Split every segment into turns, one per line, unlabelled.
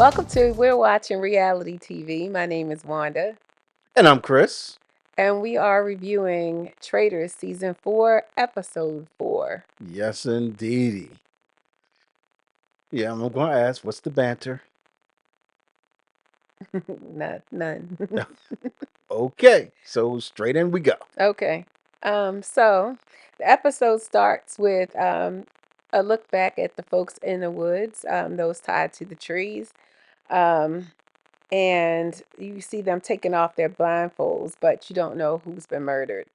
Welcome to We're Watching Reality TV. My name is Wanda,
And I'm Chris.
and we are reviewing Traitors Season 4, Episode 4.
Yes, indeedy. Yeah, I'm going to ask, what's the banter?
None.
Okay, so straight in we go.
Okay. So the episode starts with a look back at the folks in the woods, those tied to the trees. Um, and you see them taking off their blindfolds, but you don't know who's been murdered.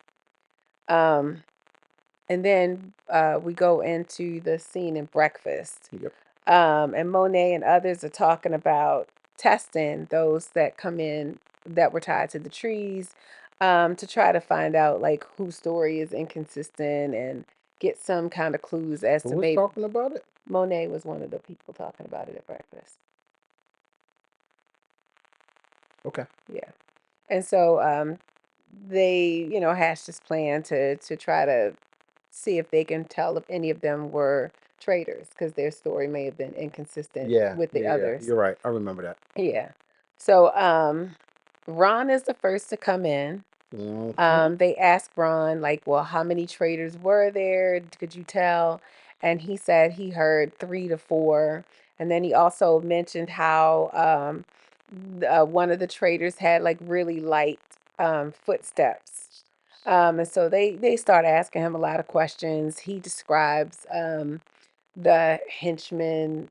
Um, And then we go into the scene in breakfast.
Yep.
And Monet and others are talking about testing those that come in that were tied to the trees, to try to find out like whose story is inconsistent and get some kind of clues as
Who
to
was
maybe
talking about it?
Monet was one of the people talking about it at breakfast.
Okay.
Yeah. And so they, hash this plan to try to see if they can tell if any of them were traitors because their story may have been inconsistent
Yeah,
with the
yeah, yeah.
others.
You're right. I remember that.
Yeah. So Ron is the first to come in.
Mhm.
They asked Ron, like, well, how many traitors were there? Could you tell? And he said he heard 3 to 4. And then he also mentioned how one of the traitors had like really light footsteps. And so they start asking him a lot of questions. He describes the henchman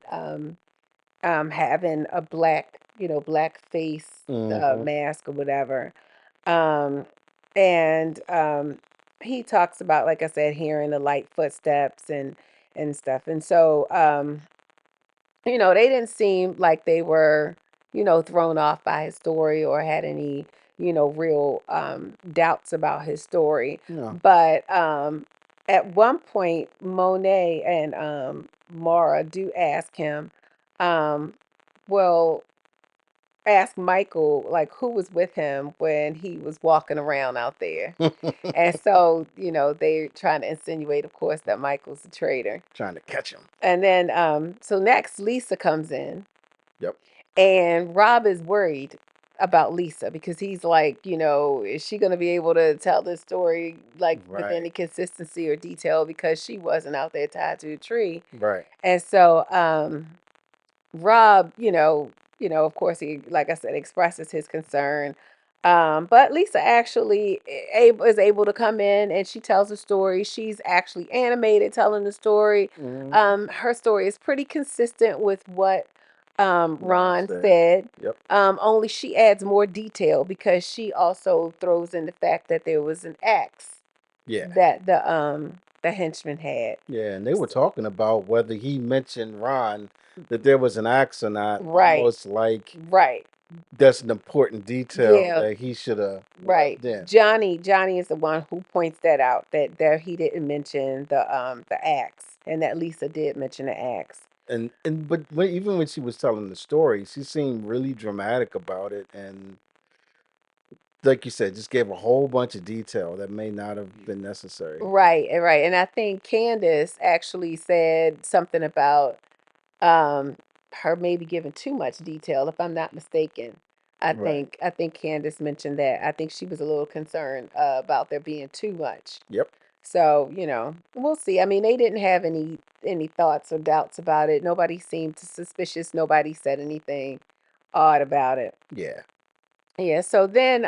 having a black face
Mhm.
mask or whatever. Um, and he talks about, like I said, hearing the light footsteps and stuff. And so they didn't seem like they were, thrown off by his story or had any, real doubts about his story.
Yeah.
But at one point, Monet and Mara do ask him, um, well, ask Michael, like, who was with him when he was walking around out there. And so, they're trying to insinuate, of course, that Michael's a traitor.
Trying to catch him.
And then, so next, Lisa comes in,
Yep.
and Rob is worried about Lisa because he's like, is she going to be able to tell this story like with any
Right.
consistency or detail because she wasn't out there tied to a tree.
Right.
And so, Rob, of course, he, like I said, expresses his concern. But Lisa actually is able to come in and she tells a story. She's actually animated telling the story.
Mhm.
Her story is pretty consistent with what
Ron
Ron
said.
said.
Yep.
Only she adds more detail because she also throws in the fact that there was an axe
Yeah.
that the henchman had.
Yeah, and they were talking about whether he mentioned Ron that there was an axe or not,
Right,
almost like
right.
that's an important detail
Yeah,
that he should have
right.
left in.
Johnny is the one who points that out that he didn't mention the axe and that Lisa did mention the axe.
And but even when she was telling the story, she seemed really dramatic about it, and like you said, just gave a whole bunch of detail that may not have been necessary.
Right, right. And I think Candace actually said something about um her maybe giving too much detail, if I'm not mistaken. I
Right.
think I think Candace mentioned that. I think she was a little concerned about there being too much.
Yep.
So, we'll see. I mean, they didn't have any thoughts or doubts about it. Nobody seemed suspicious. Nobody said anything odd about it.
Yeah.
Yeah, so then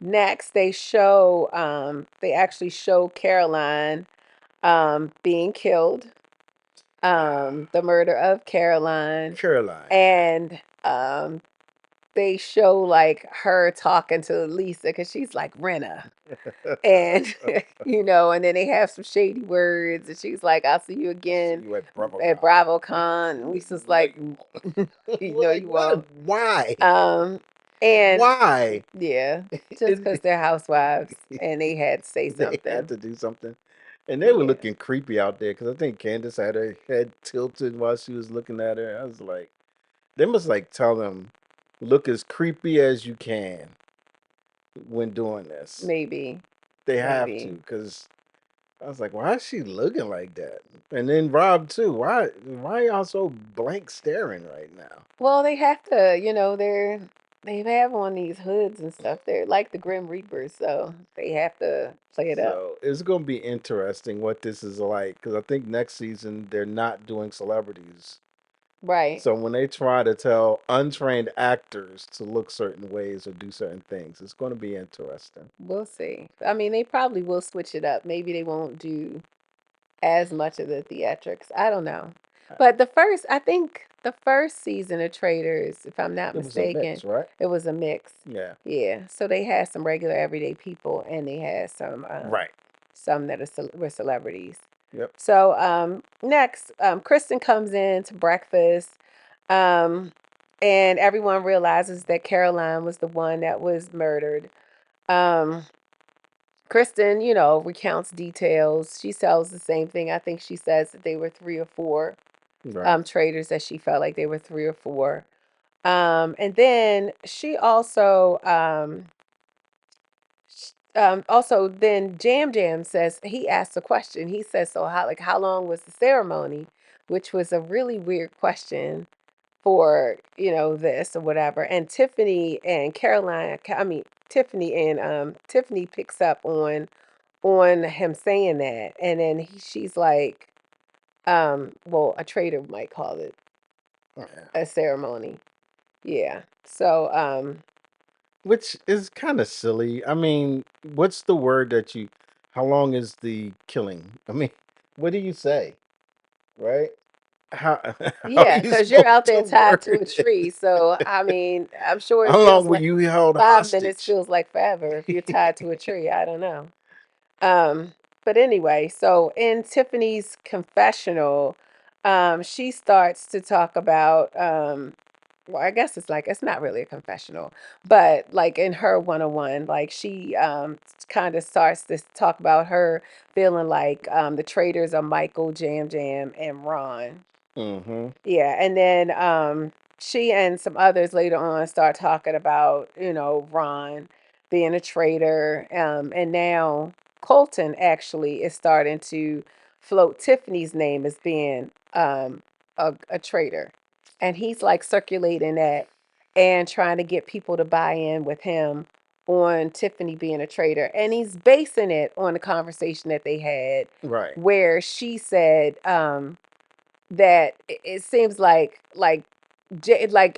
next they actually show Caroline being killed. The murder of Caroline.
Caroline.
And they show like her talking to Lisa because she's like Rena. And and then they have some shady words, and she's like, "I'll see you
See
again
you at
at
BravoCon.
BravoCon." And Lisa's like,
We're like,
you
what?
won't."
Why?
Um, and
Why?
yeah, just because
And
they're housewives and they had to say
they had
something.
to do something. And they were
Yeah,
looking creepy out there because I think Candace had her head tilted while she was looking at her. I was like, they must like tell them, look as creepy as you can when doing this.
maybe,
They have to
maybe.
because I was like, why is she looking like that? And then Rob too. Why y'all so blank staring right now?
Well, they have to, they have on these hoods and stuff. They're like the Grim Reapers, so they have to play it up.
So it's gonna be interesting what this is like because I think next season they're not doing celebrities.
Right.
So when they try to tell untrained actors to look certain ways or do certain things, it's gonna be interesting.
We'll see. I mean, they probably will switch it up. Maybe they won't do as much of the theatrics. I don't know.
Uh,
But I think the first season of Traitors, if I'm not
It was a
mistaken,
mix, right?
it was a mix.
Yeah.
Yeah. So they had some regular everyday people and they had
Right.
some that were celebrities.
Yep.
So next, Kristen comes in to breakfast, um, and everyone realizes that Caroline was the one that was murdered. Um, Kristen, recounts details. She tells the same thing. I think she says that they were three or four
Right.
traders, that she felt like they were three or four. And then she also then Jam Jam says, he asked a question. He says, so how long was the ceremony? Which was a really weird question for, this or whatever. And Tiffany and Caroline, I mean Tiffany and Tiffany picks up on him saying that. And then she's like, well, a trader might call it
Yeah.
a ceremony. Yeah. So,
Which is kind of silly. I mean, what's the word that you? How long is the killing? I mean, what do you say? Right? How how are
yeah,
you
because you're
supposed
out
to
there tied to a
word
tree.
it?
So, I mean, I'm sure it
How long
feels
were
like
you held
5 minutes
hostage?
feels like forever if you're tied to a tree. I don't know. Um, but anyway, so in Tiffany's confessional, she starts to talk about, well, I guess it's not really a confessional, but like in her 101, like she kind of starts to talk about her feeling like the traitors are Michael, Jam Jam, and Ron.
Mm-hmm.
Yeah, and then she and some others later on start talking about, Ron being a traitor, and now Colton actually is starting to float Tiffany's name as being a traitor, and he's like circulating that and trying to get people to buy in with him on Tiffany being a traitor, and he's basing it on the conversation that they had
Right.
where she said, that it seems like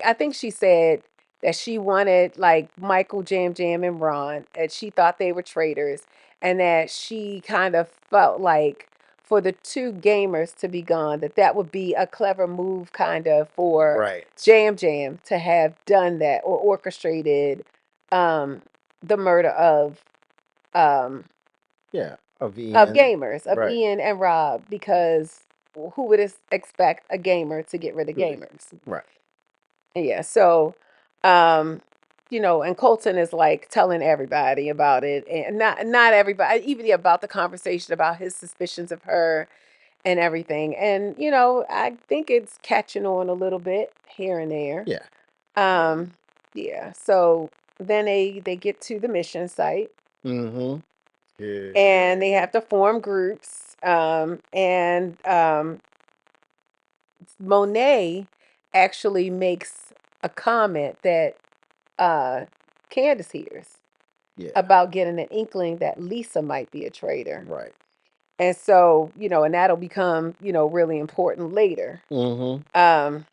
I think she said that she wanted like Michael, Jam Jam, and Ron, and she thought they were traitors, and that she kind of felt like for the two gamers to be gone, that would be a clever move, kind of for
Right.
Jam Jam to have done that or orchestrated um, the murder um,
Yeah. Of
of
Ian.
gamers, of
Right.
Ian and Rob, because who would expect a gamer to get rid of
Really.
gamers?
Right.
Yeah, so, um, and Colton is like telling everybody about it, and not everybody, even about the conversation about his suspicions of her and everything. And I think it's catching on a little bit here and there.
Yeah.
Um, yeah. So then they get to the mission site
Mm-hmm. Yeah.
and they have to form groups. And Monet actually makes a comment that uh, Candace hears
Yeah.
about getting an inkling that Lisa might be a traitor.
Right.
And so, and that'll become, really important later.
Mm-hmm.
Um,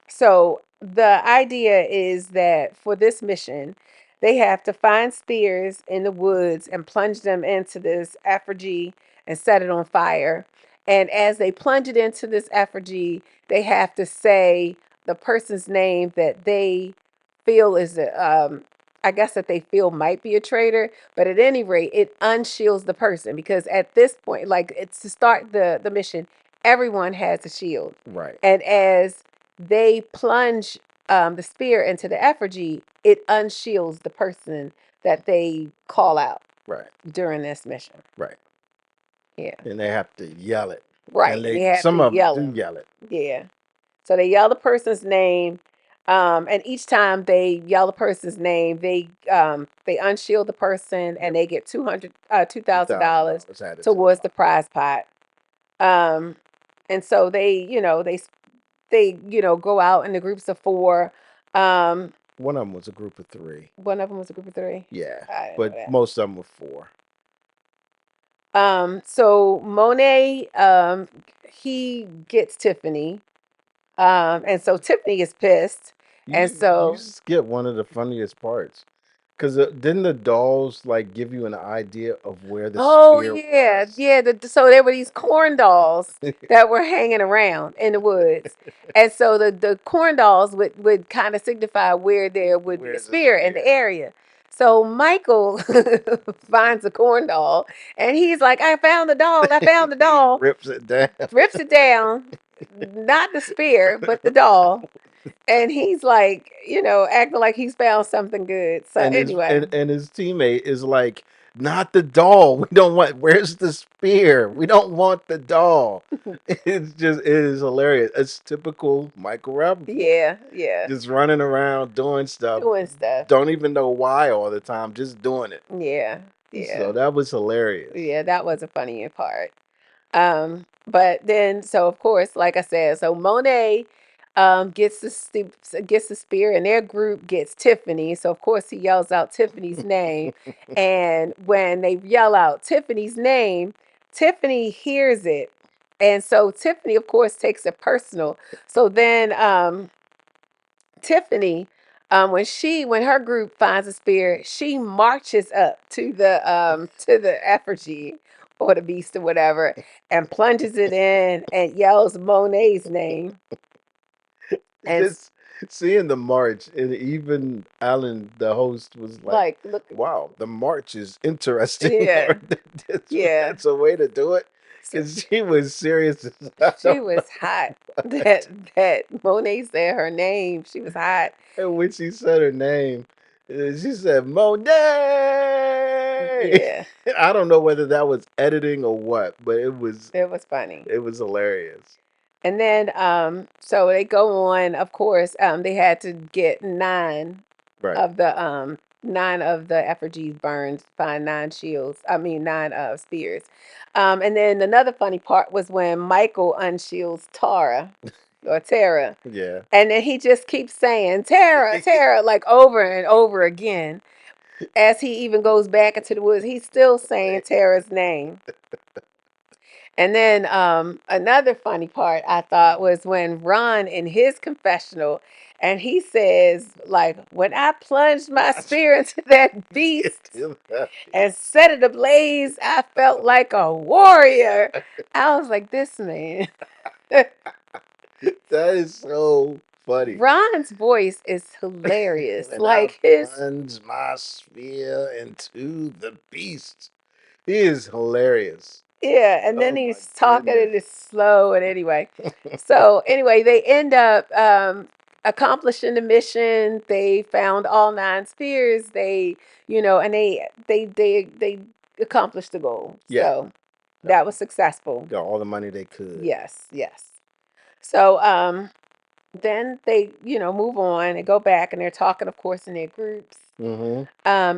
So the idea is that for this mission, they have to find spears in the woods and plunge them into this effigy and set it on fire. And as they plunge it into this effigy, they have to say the person's name that they feel is I guess that they feel might be a traitor, but at any rate, it unshields the person because at this point, like it's to start the mission, everyone has a shield.
Right.
And as they plunge the spear into the effigy, it unshields the person that they call out
Right.
during this mission.
Right.
Yeah.
And they have to yell it.
Right.
And
And
they
they have to
some of them
yell
do
him.
yell it.
Yeah. So they yell the person's name. And each time they yell the person's name, they unshield the person and
Yep.
they get two
Two
thousand
thousand
dollars
dollars added to the
towards the
pot.
prize pot. Um, and so they go out in the groups of four. Um,
One of them was a group of three.
One of them was a group of three.
Yeah,
I didn't know
but
that.
most of them were four.
So Monet, he gets Tiffany. And so Tiffany is pissed. And
You
so,
skip one of the funniest parts, because didn't the dolls like give you an idea of where the
oh
spear
yeah,
was?
yeah. So there were these corn dolls that were hanging around in the woods, and so the corn dolls would kind of signify where there would be a
Where's the
spear in the
spear?
area. So Michael finds a corn doll, and he's like, "I found the doll! I found the
He
doll!"
rips it down.
Rips it down, not the spear, but the doll. And he's like, acting like he's found something good. So
and his
anyway,
and his teammate is like, not the doll. We don't want. Where's the spear? We don't want the doll. It is hilarious. It's typical Michael Rappaport.
yeah, yeah,
Just running around doing stuff.
doing stuff.
Don't even know why all the time. Just doing it.
Yeah,
So
yeah,
that was hilarious.
yeah. That was a funny part. But then, so of course, like I said, so Monet gets the spear, and their group gets Tiffany. So of course, he yells out Tiffany's name, and when they yell out Tiffany's name, Tiffany hears it, and so Tiffany, of course, takes it personal. So then, Tiffany, when her group finds a spear, she marches up to the effigy or the beast or whatever, and plunges it in and yells Monet's name. And
Just seeing the march, and even Alan, the host, was like,
like, look,
"Wow, the march is interesting."
yeah,
Or
yeah.
that's a way to do it,
So
because she was serious as
she
hell.
was hot. That Monet said her name. She was hot.
And when she said her name, she said Monet.
Yeah,
I don't know whether that was editing or what, but
it was funny.
it was hilarious.
And then, so they go on. Of course, they had to get
Right.
of the nine of the effigies burned, find nine shields. I mean, nine spears. And then another funny part was when Michael unshields Tara,
Yeah.
and then he just keeps saying Tara, Tara, like over and over again. As he even goes back into the woods, he's still saying Tara's name. And then another funny part I thought was when Ron in his confessional, and he says, like, when I plunged my spear into that beast and set it ablaze, I felt like a warrior. I was like, this man.
That is so funny.
Ron's voice is hilarious.
When I
Like his
plunge my spear into the beast. He is hilarious.
Yeah, and then
Oh my
he's talking
goodness.
and it's slow and anyway. So anyway, they end up accomplishing the mission. They found all nine spheres. And they accomplished the goal.
Yeah.
So
Got,
that was successful.
got all the money they could.
Yes, yes. So then they, move on and go back and they're talking, of course, in their groups,
Mm-hmm.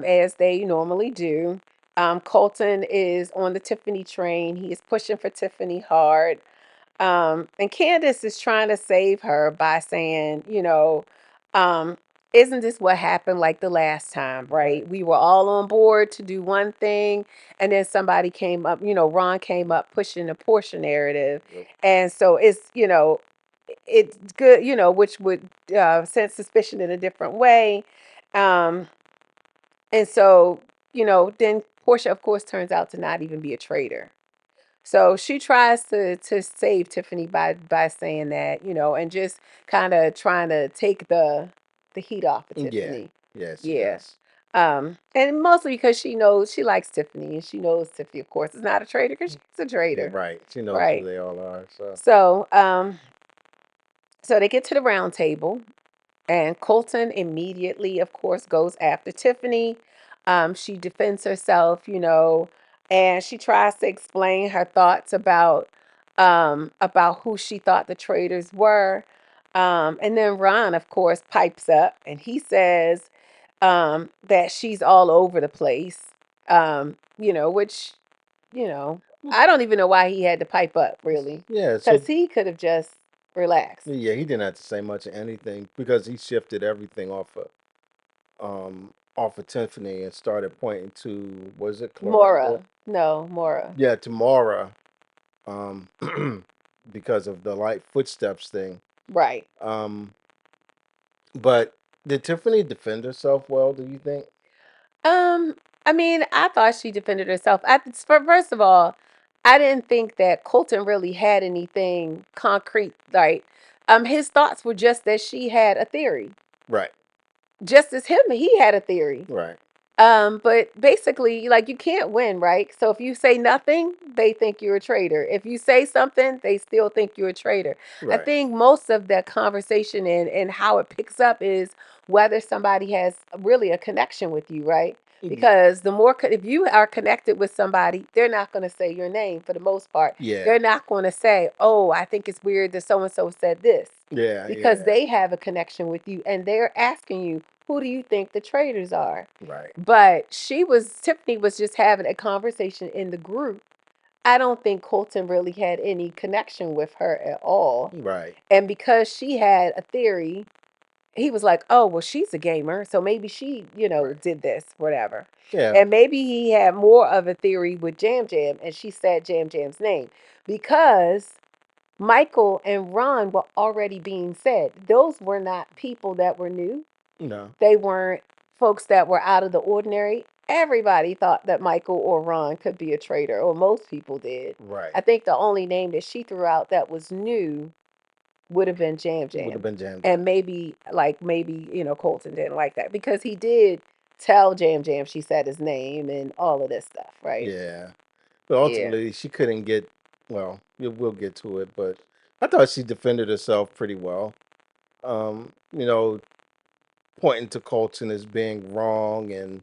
as they normally do. Colton is on the Tiffany train. He is pushing for Tiffany hard. And Candace is trying to save her by saying, um, isn't this what happened like the last time,
Right.
right? We were all on board to do one thing, and then somebody came up, Ron came up pushing the Portia narrative.
Yep.
And so it's good, which would send suspicion in a different way. Um, and so, then Portia, of course, turns out to not even be a traitor. So she tries to save Tiffany by saying that, and just kind of trying to take the heat off of
Yeah.
Tiffany.
Yes, he
Yeah.
does.
And mostly because she knows she likes Tiffany, and she knows Tiffany, of course, is not a traitor because she's a
Yeah,
traitor,
right. She knows who
right?
they all are. So
So, so they get to the round table, and Colton immediately, of course, goes after Tiffany. She defends herself, and she tries to explain her thoughts about who she thought the traitors were. And then Ron, of course, pipes up and he says that she's all over the place. Which, you know, I don't even know why he had to pipe up, really,
Yeah, so
because he could have just relaxed.
yeah, he didn't have to say much of anything because he shifted everything off of Tiffany and started pointing to, was it Clorinda?
Mora. No, Mora.
Yeah, to Mara, um because of the light footsteps thing.
Right.
Um but did Tiffany defend herself well, do you think?
Um, I mean, I thought she defended herself. First of all, I didn't think that Colton really had anything concrete. Like, his thoughts were just that she had a theory.
Right.
Just as him, he had a theory.
Right.
But basically, like, you can't win, right? So if you say nothing, they think you're a traitor. If you say something, they still think you're a traitor. I
Right.
think most of that conversation and how it picks up is whether somebody has really a connection with you, right?
Ye-
Because if you are connected with somebody, they're not going to say your name for the most part.
Yeah.
They're not going to say, "Oh, I think it's weird that so and so said this,"
Yeah,
because
yeah.
they have a connection with you and they're asking you, "Who do you think the traitors are?"
Right.
But Tiffany was just having a conversation in the group. I don't think Colton really had any connection with her at all.
Right.
And because she had a theory, he was like, "Oh, well, she's a gamer, so maybe she,
Right.
did this, whatever."
Yeah.
And maybe he had more of a theory with Jam Jam, and she said Jam Jam's name because Michael and Ron were already being said. Those were not people that were new.
No.
They weren't folks that were out of the ordinary. Everybody thought that Michael or Ron could be a traitor, or most people did.
Right.
I think the only name that she threw out that was new would have been Jam
It would have
Jam.
been Jam Jam.
And maybe, Colton didn't like that because he did tell Jam Jam she said his name and all of this stuff, right?
Yeah. But
Yeah.
ultimately she couldn't get, well, we'll get to it, but I thought she defended herself pretty well. You know, pointing to Colton as being wrong and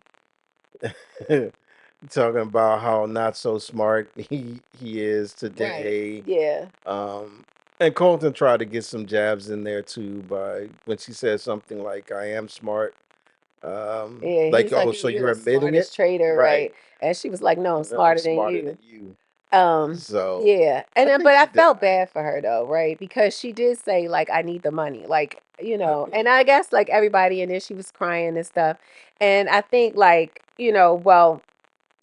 talking about how not so smart he is
Right.
today.
Yeah.
Um, and Colton tried to get some jabs in there too by when she said something like, "I am smart."
Yeah.
Like,
He's like,
oh,
"You-
so
you're
you're
the
admitting it,
smartest trader,
right?
right?" And she was like, "No, I'm
I'm
smarter than
smarter than
you."
you.
Um,
So
yeah.
I
But
think
I
she did. All
felt bad for her though, right? Because she did say like I need the money. Like,
right.
and I guess like everybody in there she was crying and stuff. And I think like,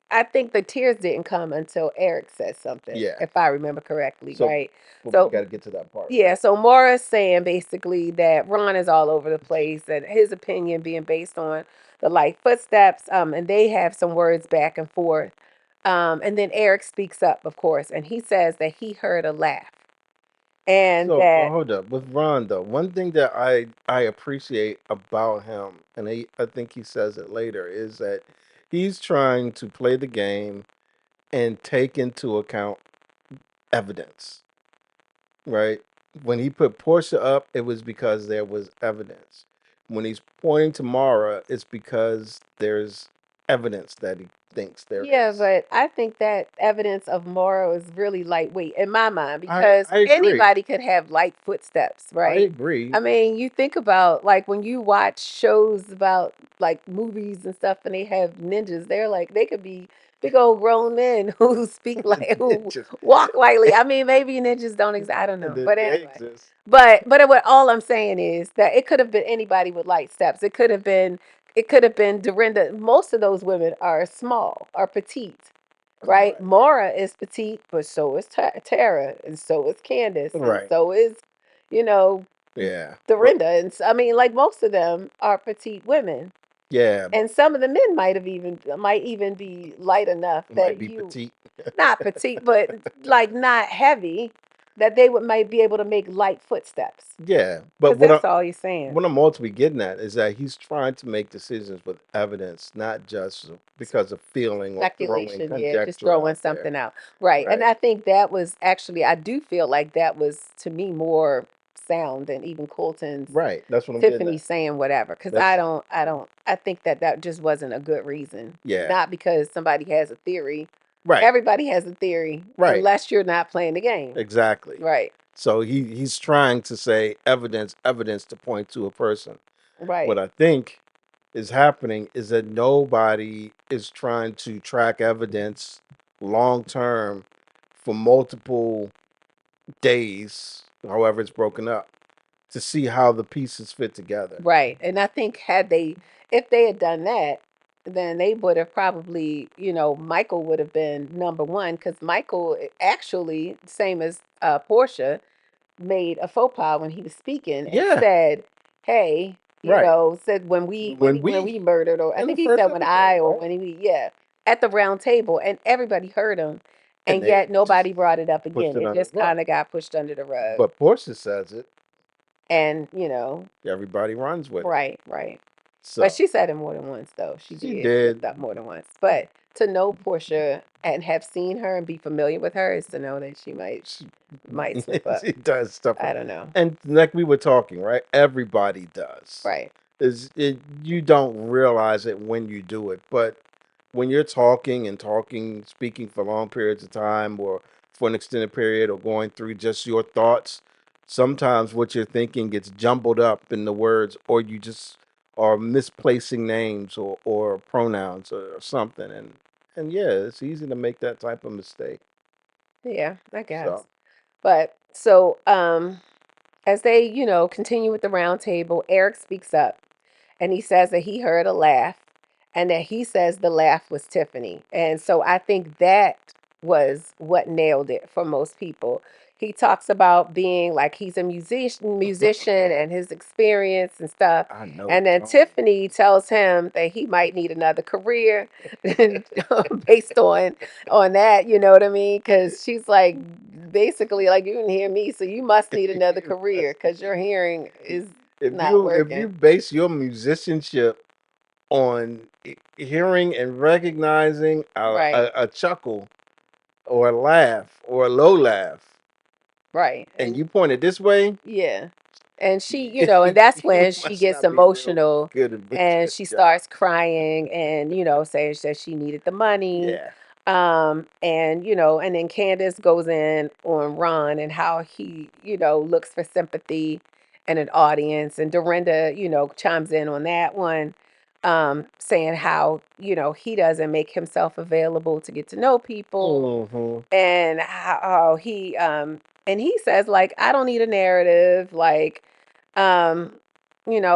I think the tears didn't come until Eric said something,
Yeah.
if I remember correctly,
So
right?
well, we
So
got to get to that part,
yeah, so Maura's saying basically that Ron is all over the place and his opinion being based on the light footsteps. And they have some words back and forth. And then Eric speaks up, of course, and he says that he heard a laugh and
So
that
hold up with Ron though. One thing that I appreciate about him, and I think he says it later, is that he's trying to play the game and take into account evidence, right? When he put Portia up, it was because there was evidence. When he's pointing to Mara, it's because there's evidence that he thinks there
yeah,
is.
but I think that evidence of Mora is really lightweight in my mind
I
because
I agree.
anybody could have light footsteps,
I
right?
agree.
I mean, you think about like when you watch shows about like movies and stuff and they have ninjas, they're like they could be big old grown men who speak like who
Just
walk lightly. I mean, maybe ninjas don't exist. I don't know. But
they
anyway.
exist.
But what all I'm saying is that it could have been anybody with light steps. It could have been Dorinda. Most of those women are small, are petite, right?
Right.
Mara is petite, but so is Tara, and so is Candace, and
Right.
so is, you know,
Yeah. Well,
Dorinda. I mean, like most of them are petite women,
yeah,
and some of the men might even be light enough
it might
that
be
you
petite.
not petite, but like not heavy, that they would might be able to make light footsteps.
Yeah, but
Because that's all you're saying.
what I'm ultimately getting at is that he's trying to make decisions with evidence, not just because of feeling or throwing
Speculation, yeah, just
conjecture
throwing
out there.
something out. Right. And
Right.
I think that was actually, I do feel like that was to me more sound than even Colton's
Right. That's what I'm getting
Tiffany
at.
saying whatever. Because
That's
I think that just wasn't a good reason.
yeah.
Not because somebody has a theory,
Right.
Everybody has a theory
Right.
unless you're not playing the game.
Exactly.
Right.
So he's trying to say evidence, evidence to point to a person. What
Right.
I think is happening is that nobody is trying to track evidence long term for multiple days, however it's broken up, to see how the pieces fit together.
Right. And I think had they if they had done that, then they would have probably, Michael would have been number one because Michael actually, same as Portia, made a faux pas when he was speaking and
Yeah,
said, "Hey,"
right.
said when we
When
when
we
we murdered, or I
in the
think he
first
said when I
episode,
or
right?
when we at the round table, and everybody heard him,
And
and
they
yet
just
nobody brought it up
pushed
again.
it
It
under the
just
rug.
kind of got pushed under the rug,
But Portia says it,
and
everybody runs with it.
right, right. But
So
she said it more than once, though. She
she
did
did.
slipped up more than once. But to know Portia and have seen her and be familiar with her is to know that she
She,
might slip up.
she does stuff,
I don't know.
and like we were talking, right? Everybody does.
Right.
Is it? You don't realize it when you do it, but when you're talking and talking, speaking for long periods of time, or for an extended period, or going through just your thoughts, sometimes what you're thinking gets jumbled up in the words, or you just are misplacing names or pronouns or something, and yeah, it's easy to make that type of mistake.
Yeah, I
So,
guess. But so as they, continue with the round table, Eric speaks up and he says that he heard a laugh and that he says the laugh was Tiffany. And so I think that was what nailed it for most people. He talks about being like he's a musician and his experience and stuff.
I know
And
the
then
tone.
Tiffany tells him that he might need another career based on that, you know what I mean? Because she's like basically like you can hear me, so you must need another
You
career
must.
because your hearing is
If
not
you
working.
base your musicianship on hearing and recognizing
Right.
a chuckle or a laugh or a low laugh,
Right.
and
And
you point it this way,
yeah. And she, and that's
you
when she
must
gets
not be real
emotional
good at
and
this
she
job.
starts crying and, saying that she needed the money.
Yeah.
And, and then Candace goes in on Ron and how he, looks for sympathy and an audience. And Dorinda, chimes in on that one, saying how, he doesn't make himself available to get to know people
Hmm.
and how he says like I don't need a narrative like um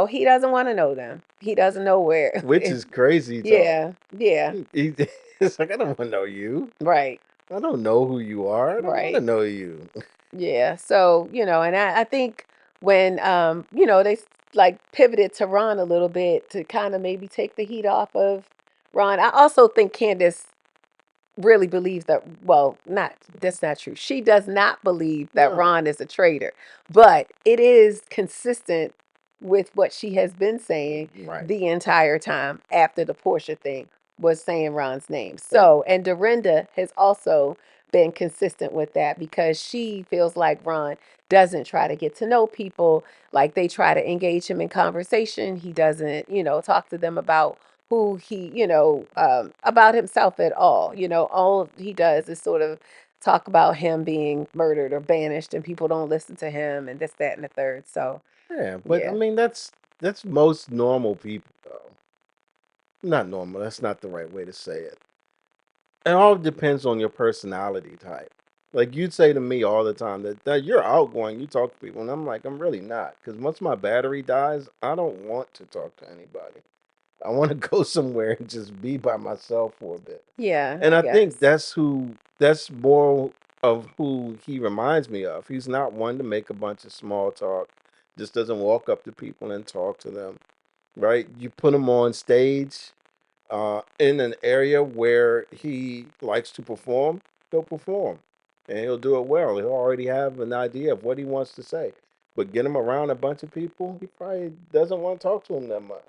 he doesn't want to know them, he doesn't know where
Which is crazy talk.
yeah, yeah,
He- It's like I don't want to know you.
right,
I don't know who you are. I don't want to
right,
know you.
yeah. So and I think when they like pivoted to Ron a little bit to kind of maybe take the heat off of Ron. I also think Candace really believes that, well, not that's not true. She does not believe that
No.
Ron is a traitor, but it is consistent with what she has been saying
Right.
the entire time after the Portia thing was saying Ron's name.
Yeah.
So, and Dorinda has also been consistent with that because she feels like Ron doesn't try to get to know people, like they try to engage him in conversation. He doesn't, talk to them about who he, about himself at all. All he does is sort of talk about him being murdered or banished, and people don't listen to him, and this, that, and the third. So,
Yeah, but I
yeah,
mean that's most normal people though. Not normal. That's not the right way to say it. It all depends on your personality type. Like you'd say to me all the time that you're outgoing, you talk to people, and I'm like, I'm really not. Because once my battery dies, I don't want to talk to anybody. I want to go somewhere and just be by myself for a bit.
yeah,
And
I
I think
guess,
that's more of who he reminds me of. He's not one to make a bunch of small talk. Just doesn't walk up to people and talk to them. Right? You put him on stage in an area where he likes to perform, he'll perform and he'll do it well. He'll already have an idea of what he wants to say. But get him around a bunch of people, he probably doesn't want to talk to them that much.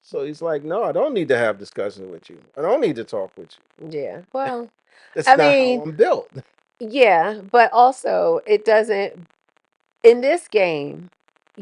So he's like, no, I don't need to have discussions with you. I don't need to talk with you.
yeah. Well,
That's
I
not how
mean,
I'm built.
yeah, but also it doesn't in this game.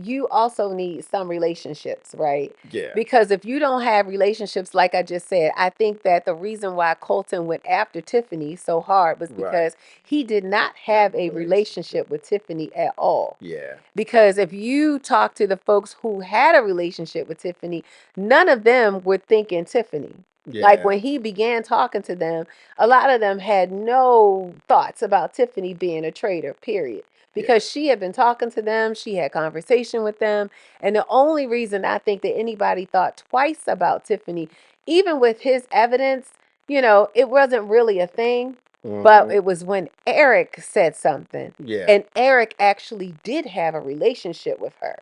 you also need some relationships, right?
Yeah.
Because if you don't have relationships, like I just said, I think that the reason why Colton went after Tiffany so hard was
Right.
because he did not
Have
have
a
a
relationship.
relationship with Tiffany at all.
Yeah.
Because if you talk to the folks who had a relationship with Tiffany, none of them were thinking Tiffany. Like
Yeah.
when he began talking to them, a lot of them had no thoughts about Tiffany being a traitor, period.
Yeah.
Because she had been talking to them, she had conversation with them. And the only reason I think that anybody thought twice about Tiffany, even with his evidence, it wasn't really a thing. But
Hmm.
it was when Eric said something.
Yeah.
And Eric actually did have a relationship with her.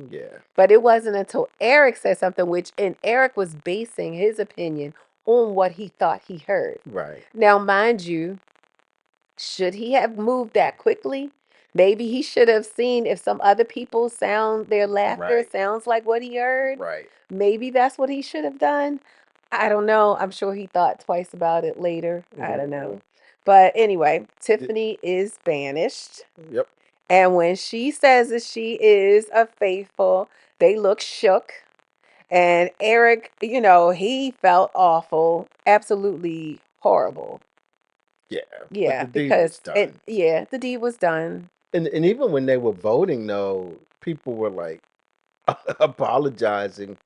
Yeah.
But it wasn't until Eric said something, and Eric was basing his opinion on what he thought he heard.
Right.
Now, mind you, should he have moved that quickly? Maybe he should have seen if some other people their laughter
Right.
sounds like what he heard.
Right.
Maybe that's what he should have done. I don't know. I'm sure he thought twice about it later. I don't
Hmm.
know. But anyway,
D-
Tiffany is banished.
Yep.
And when she says that she is a faithful, they look shook. And Eric, he felt awful, absolutely horrible.
Yeah. But
Yeah,
the deed was
because
done.
the deed was done.
And even when they were voting, though, people were like apologizing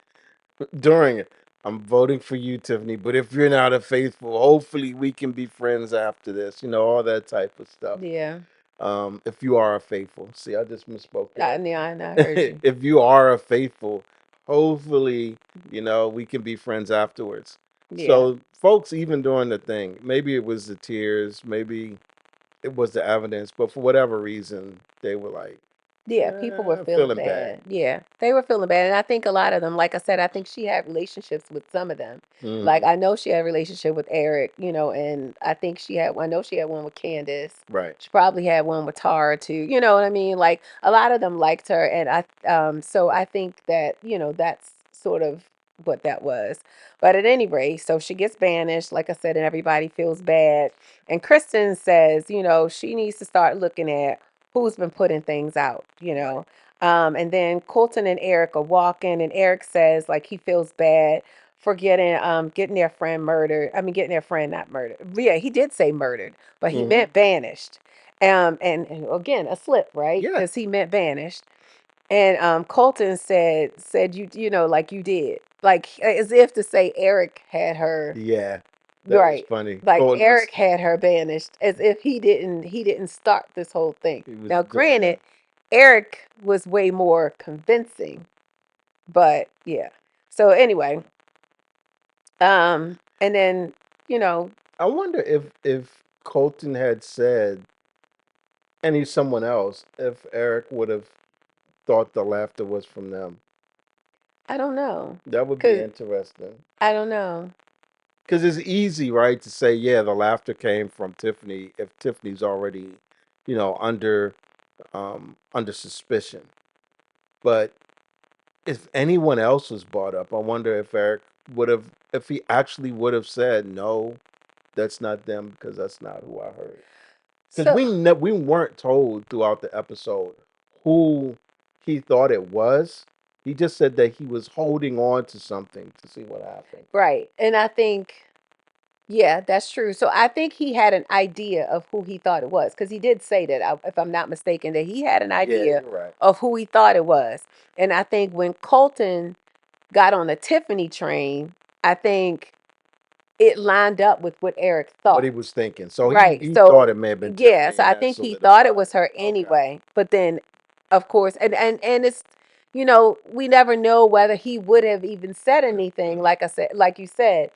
during it. I'm voting for you, Tiffany. But if you're not a faithful, hopefully we can be friends after this. All that type of stuff.
Yeah,
If you are a faithful, see, I just misspoke there.
yeah, I heard you.
If you are a faithful, hopefully, we can be friends afterwards.
Yeah,
So, folks, even during the thing, maybe it was the tears, maybe it was the evidence, but for whatever reason, they were like,
yeah, people were feeling
feeling bad.
bad. Yeah, they were feeling bad, and I think a lot of them, like I said, I think she had relationships with some of them. Like
Hmm.
I know she had a relationship with Eric, and I think I know she had one with Candace.
Right.
She probably had one with Tara too. You know what I mean? Like a lot of them liked her, and so I think that that's sort of what that was. But at any rate, so she gets banished, like I said, and everybody feels bad. And Kristen says, she needs to start looking at who's been putting things out,
Right.
And then Colton and Eric are walking, and Eric says like he feels bad for getting their friend murdered. I mean, getting their friend not murdered. Yeah, he did say murdered, but he
Hmm.
meant banished. And again, a slip, right?
Yeah.
Because he meant banished. And Colton said like you did, like as if to say Eric had her.
Yeah. That was
Right.
funny.
Like
Colton was
Eric had her banished as if he didn't start this whole thing.
he was
Now,
doing that.
granted, Eric was way more convincing, but yeah. So anyway, and then, you know,
I wonder if Colton had said any someone else, if Eric would have thought the laughter was from them.
I don't know.
That would be
Cause
interesting.
I don't know.
Because it's easy, right, to say, yeah, the laughter came from Tiffany if Tiffany's already, under suspicion. But if anyone else was brought up, I wonder if Eric would have, if he actually would have said, no, that's not them because that's not who I heard. Because
So
we weren't told throughout the episode who he thought it was. He just said that he was holding on to something to see what happened.
right. And I think yeah, that's true. So I think he had an idea of who he thought it was because he did say that, if I'm not mistaken, that he had an
Yeah,
idea
you're right.
of who he thought it was. And I think when Colton got on the Tiffany train, I think it lined up with what Eric
What he
thought.
was thinking. So
Right.
he
So
thought it may have been
yeah,
Tiffany,
so
and
I
that
think he thought it
solidified
was
it.
her
Okay.
anyway. But then of course, and it's we never know whether he would have even said anything. Like I said, like you said,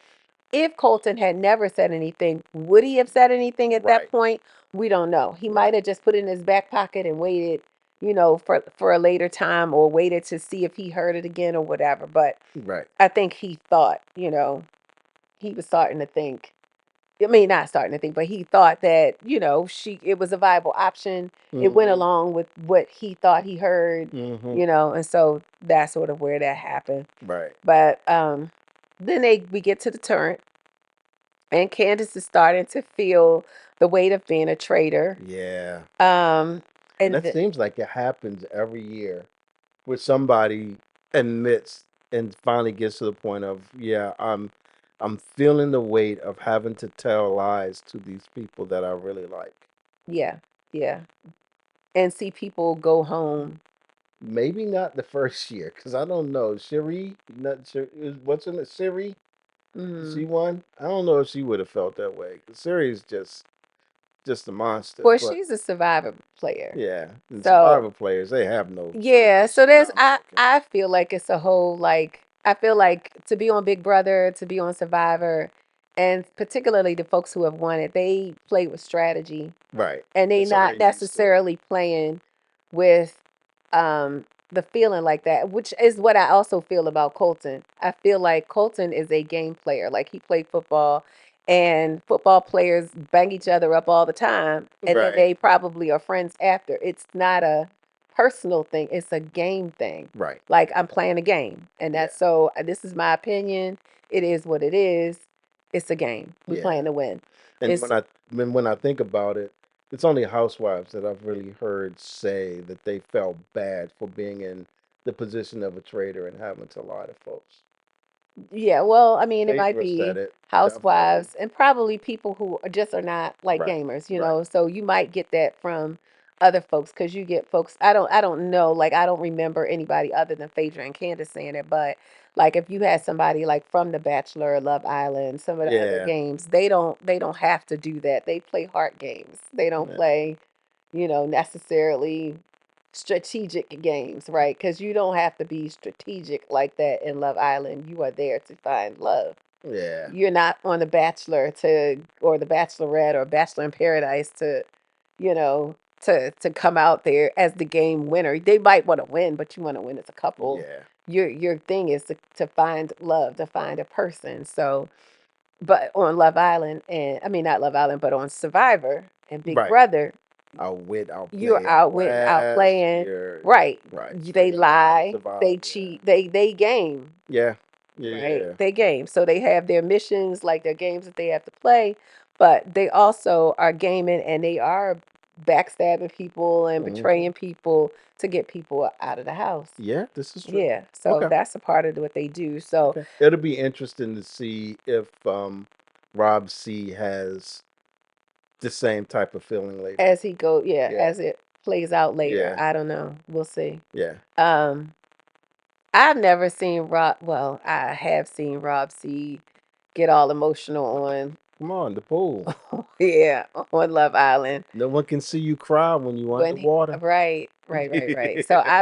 if Colton had never said anything, would he have said anything at that
Right.
point? We don't know. He might
Right.
have just put it in his back pocket and waited, for a later time, or waited to see if he heard it again or whatever. But
Right.
I think he thought, he was starting to think. I mean, not starting to think, but he thought that, it was a viable option. It went
Hmm.
along with what he thought he heard,
Hmm.
and so that's sort of where that happened.
Right.
But then we get to the turn, and Candace is starting to feel the weight of being a traitor.
Yeah.
Um,
And
and
that
th-
seems like it happens every year where somebody admits and finally gets to the point of, yeah, I'm feeling the weight of having to tell lies to these people that I really like.
Yeah, yeah. And see people go home.
Maybe not the first year, because I don't know. Sherry, not sure, what's in it? Siri, she
Mm.
won. I don't know if she would have felt that way. 'Cause Siri is just a monster.
Well,
But
she's a Survivor player.
yeah, and
So
Survivor players, they have no
yeah, so there's
ground
I
broken.
I feel like it's a whole like I feel like to be on Big Brother, to be on Survivor, and particularly the folks who have won it, they play with strategy
Right.
and they
And so they're
not
used to it.
necessarily playing with the feeling like that, which is what I also feel about Colton. I feel like Colton is a game player. Like he played football and football players bang each other up all the time and then
Right.
they probably are friends after. It's not a personal thing, it's a game thing.
Right.
Like I'm playing a game and
Yeah.
that's so this is my opinion. It is what it is. It's a game. We
Yeah.
playing to win.
And
It's
when I think about it, it's only housewives that I've really heard say that they felt bad for being in the position of a traitor and having to lie to folks.
Yeah, well, I mean, it might
Phaedra said
be
it, definitely.
housewives and probably people who are not like
Right.
gamers, you
Right.
know. So you might get that from other folks because you get folks. I don't know. Like I don't remember anybody other than Phaedra and Candace saying it, but like if you had somebody like from The Bachelor, Love Island, some of the other
Yeah.
games, they don't have to do that. They play heart games. They don't
Yeah.
play, necessarily strategic games, right? Because you don't have to be strategic like that in Love Island. You are there to find love.
Yeah.
You're not on The Bachelor to or The Bachelorette or Bachelor in Paradise to, to come out there as the game winner. They might want to win, but you want to win as a couple.
Yeah.
Your thing is to find love, to find a person. So, but on Love Island and I mean not Love Island, but on Survivor and Big
Right.
Brother,
Outwit,
you're
outplay, outlast.
outplaying,
You're
right?
right.
They
Figuring out how to
lie,
survive.
they
Yeah.
cheat, they game,
Yeah. Yeah.
right?
Yeah.
They game. So they have their missions, like their games that they have to play, but they also are gaming and they are backstabbing people and
Hmm.
betraying people to get people out of the house.
Yeah. This is true.
Yeah, so
Okay.
that's a part of what they do. So
Okay. It'll be interesting to see if Rob C has the same type of feeling later.
yeah,
Yeah.
as it plays out later,
Yeah.
I don't know. We'll see.
Yeah.
Um, I've never seen Rob. Well, I have seen Rob C get all emotional on,
Come on, the pool.
yeah, on Love Island
No one can see you cry when you
when he,
underwater.
right, right, right, right. So I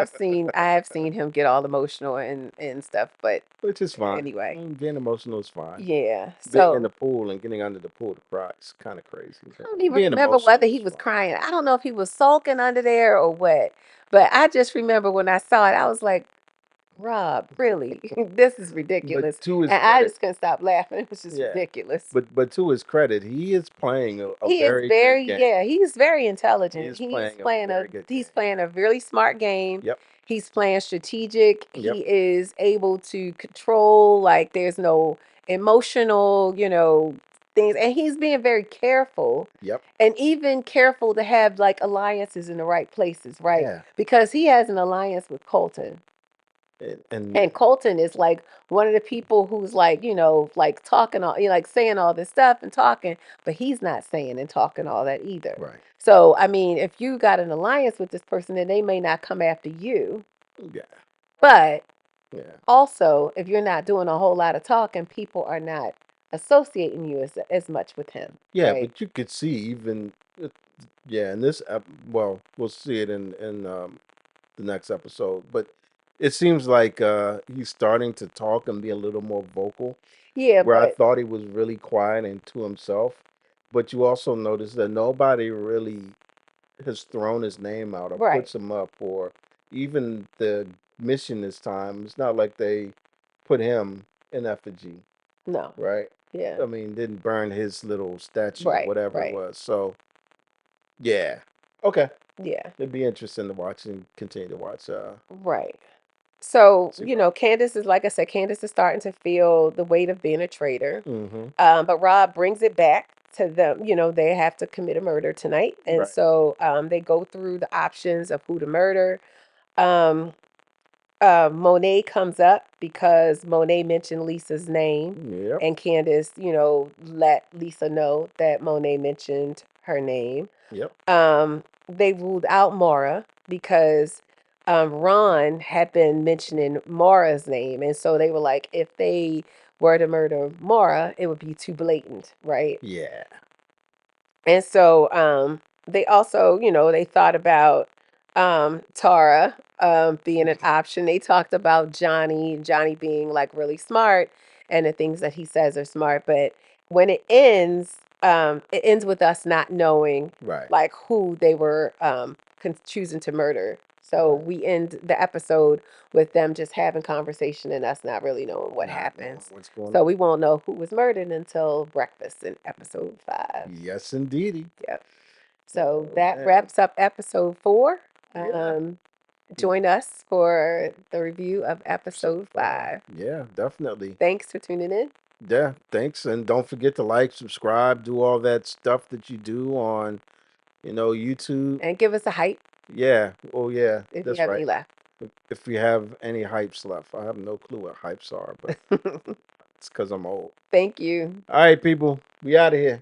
have seen him get all emotional and stuff. But
Which is fine.
anyway,
Being emotional is fine.
yeah.
Being in
So
the pool and getting under the pool to cry is kind of crazy,
I
but
don't even
being
remember whether
emotional
he
is
was
fine.
crying. I don't know if he was sulking under there or what. But I just remember when I saw it, I was like, Rob, really? This is
But
ridiculous.
to his
And I
credit,
just couldn't stop laughing. It was just
yeah.
ridiculous.
But to his credit, he is playing a
He is
very good
very,
game.
yeah, he's very
He
intelligent.
is playing a very good
He's
game.
playing a really smart game.
Yep.
He's playing strategic.
Yep.
He is able to control, like there's no emotional, things. And he's being very careful
Yep.
and even careful to have like alliances in the right places, right?
Yeah.
Because he has an alliance with Colton.
And
And Colton is like one of the people who's like, like talking all, like saying all this stuff and talking, but he's not saying and talking all that either.
right.
So, I mean, if you got an alliance with this person, then they may not come after you.
Yeah.
But
Yeah.
also, if you're not doing a whole lot of talking, people are not associating you as much with him,
Yeah,
right?
but you could see even yeah, in this well, we'll see it in the next episode, but it seems like he's starting to talk and be a little more vocal,
Yeah,
where I
but
thought he was really quiet and to himself. But you also notice that nobody really has thrown his name out or
right.
puts him up, or even the mission this time. It's not like they put him in effigy,
No.
right?
Yeah.
I mean, didn't burn his little statue or
Right.
whatever it
Right.
was. So yeah, okay,
Yeah.
it'd be interesting to watch and continue to watch.
Right. So,
See Rob.
Candace is, like I said, Candace is starting to feel the weight of being a traitor.
Mm-hmm.
But Rob brings it back to them. They have to commit a murder tonight. And
Right.
so they go through the options of who to murder. Um, Monet comes up because Monet mentioned Lisa's name,
Yep.
and Candace, let Lisa know that Monet mentioned her name.
Yep.
They ruled out Mara because Ron had been mentioning Mara's name, and so they were like, if they were to murder Mara, it would be too blatant, right?
Yeah.
And so they also, they thought about Tara being an option. They talked about Johnny being like really smart and the things that he says are smart. But when it ends with us not knowing
Right.
like who they were choosing to murder. So
Right.
we end the episode with them just having conversation and us not really knowing what
Not knowing
happens.
what's going
So
on.
we won't know who was murdered until breakfast in episode 5.
Yes, indeedy.
Yep. So
Oh
that
man.
wraps up episode 4.
Yeah.
Join us for the review of
Episode
episode
5.
5.
Yeah, definitely.
Thanks for tuning in
Yeah, thanks. And don't forget to like, subscribe, do all that stuff that you do on, YouTube.
and give us a hype
Yeah. Oh yeah,
if you
that's
have
right.
any left.
If we have any hypes left, I have no clue what hypes are, but it's because I'm old.
Thank you.
All right, people, we out of here.